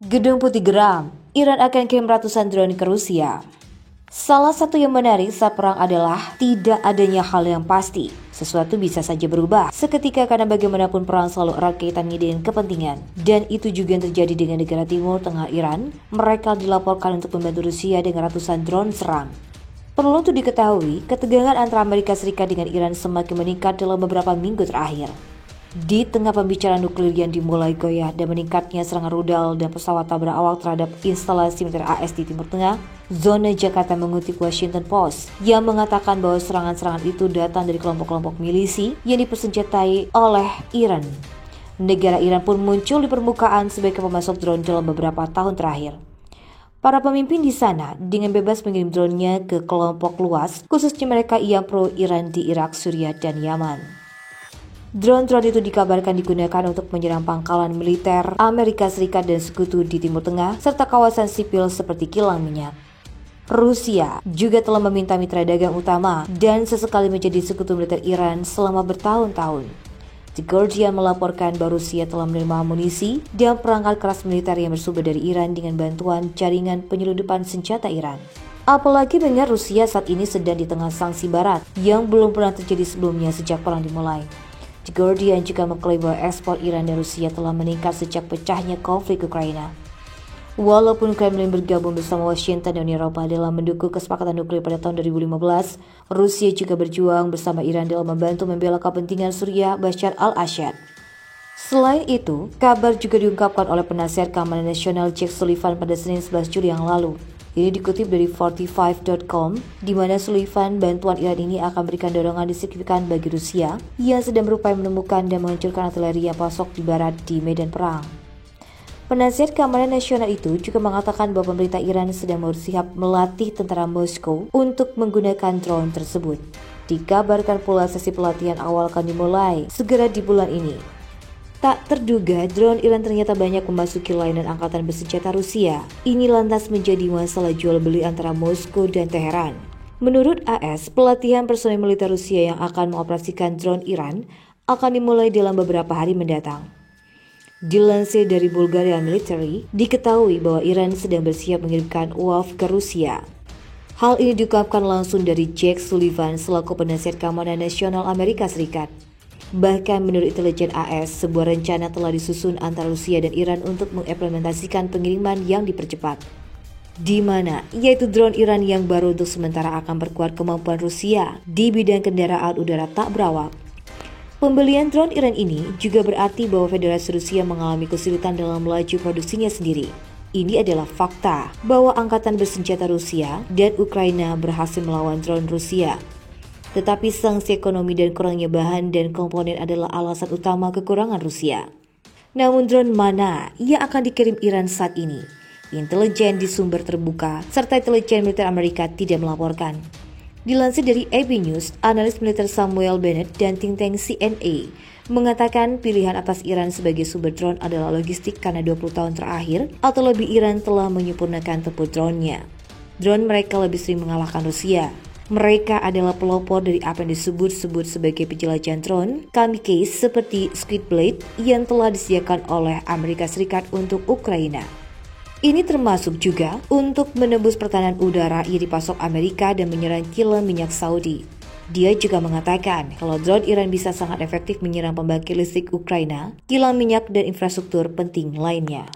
Gedung Putih geram, Iran akan kirim ratusan drone ke Rusia. Salah satu yang menarik saat perang adalah tidak adanya hal yang pasti. Sesuatu bisa saja berubah seketika karena bagaimanapun perang selalu erat kaitannya dengan kepentingan. Dan itu juga yang terjadi dengan negara Timur Tengah Iran. Mereka dilaporkan untuk membantu Rusia dengan ratusan drone serang. Perlu untuk diketahui, ketegangan antara Amerika Serikat dengan Iran semakin meningkat dalam beberapa minggu terakhir. Di tengah pembicaraan nuklir yang dimulai goyah dan meningkatnya serangan rudal dan pesawat tabrak awak terhadap instalasi militer AS di Timur Tengah, Zona Jakarta mengutip Washington Post yang mengatakan bahwa serangan-serangan itu datang dari kelompok-kelompok milisi yang dipersenjatai oleh Iran. Negara Iran pun muncul di permukaan sebagai pemasok drone dalam beberapa tahun terakhir. Para pemimpin di sana dengan bebas mengirim drone-nya ke kelompok luas, khususnya mereka yang pro-Iran di Irak, Suriah, dan Yaman. Drone-drone itu dikabarkan digunakan untuk menyerang pangkalan militer Amerika Serikat dan sekutu di Timur Tengah, serta kawasan sipil seperti kilang minyak. Rusia juga telah meminta mitra dagang utama dan sesekali menjadi sekutu militer Iran selama bertahun-tahun. The Guardian melaporkan bahwa Rusia telah menerima amunisi dan perangkat keras militer yang bersumber dari Iran dengan bantuan jaringan penyelundupan senjata Iran. Apalagi mengingat Rusia saat ini sedang di tengah sanksi barat yang belum pernah terjadi sebelumnya sejak perang dimulai. The Guardian juga mengklaim bahwa ekspor Iran dan Rusia telah meningkat sejak pecahnya konflik Ukraina. Walaupun Kremlin bergabung bersama Washington dan Uni Eropa dalam mendukung kesepakatan nuklir pada tahun 2015, Rusia juga berjuang bersama Iran dalam membantu membela kepentingan Suriah Bashar al-Assad. Selain itu, kabar juga diungkapkan oleh penasihat keamanan nasional Jake Sullivan pada Senin 11 Juli yang lalu. Ini dikutip dari 45.com, di mana Sullivan bantuan Iran ini akan berikan dorongan signifikan bagi Rusia yang sedang berupaya menemukan dan menghancurkan artileri yang pasok di barat di medan perang. Penasihat keamanan nasional itu juga mengatakan bahwa pemerintah Iran sedang bersiap melatih tentara Moskow untuk menggunakan drone tersebut. Dikabarkan pula sesi pelatihan awal akan dimulai segera di bulan ini. Tak terduga, drone Iran ternyata banyak memasuki layanan angkatan bersenjata Rusia. Ini lantas menjadi masalah jual beli antara Moskow dan Teheran. Menurut AS, pelatihan personel militer Rusia yang akan mengoperasikan drone Iran akan dimulai dalam beberapa hari mendatang. Dilansir dari Bulgaria Military, diketahui bahwa Iran sedang bersiap mengirimkan UAV ke Rusia. Hal ini diungkapkan langsung dari Jake Sullivan selaku penasihat keamanan nasional Amerika Serikat. Bahkan menurut intelijen AS, sebuah rencana telah disusun antara Rusia dan Iran untuk mengimplementasikan pengiriman yang dipercepat. Di mana, yaitu drone Iran yang baru untuk sementara akan perkuat kemampuan Rusia di bidang kendaraan udara tak berawak. Pembelian drone Iran ini juga berarti bahwa Federasi Rusia mengalami kesulitan dalam melaju produksinya sendiri. Ini adalah fakta bahwa angkatan bersenjata Rusia dan Ukraina berhasil melawan drone Rusia. Tetapi sanksi ekonomi dan kurangnya bahan dan komponen adalah alasan utama kekurangan Rusia. Namun drone mana yang akan dikirim Iran saat ini? Intelijen di sumber terbuka serta intelijen militer Amerika tidak melaporkan. Dilansir dari AP News, analis militer Samuel Bennett dan think tank CNA mengatakan pilihan atas Iran sebagai sumber drone adalah logistik karena 20 tahun terakhir atau lebih Iran telah menyempurnakan tempur drone-nya. Drone mereka lebih sering mengalahkan Rusia. Mereka adalah pelopor dari apa yang disebut-sebut sebagai penjelajahan drone kamikaze seperti Squidblade yang telah disediakan oleh Amerika Serikat untuk Ukraina. Ini termasuk juga untuk menembus pertahanan udara yang dipasok Amerika dan menyerang kilang minyak Saudi. Dia juga mengatakan kalau drone Iran bisa sangat efektif menyerang pembangkit listrik Ukraina, kilang minyak dan infrastruktur penting lainnya.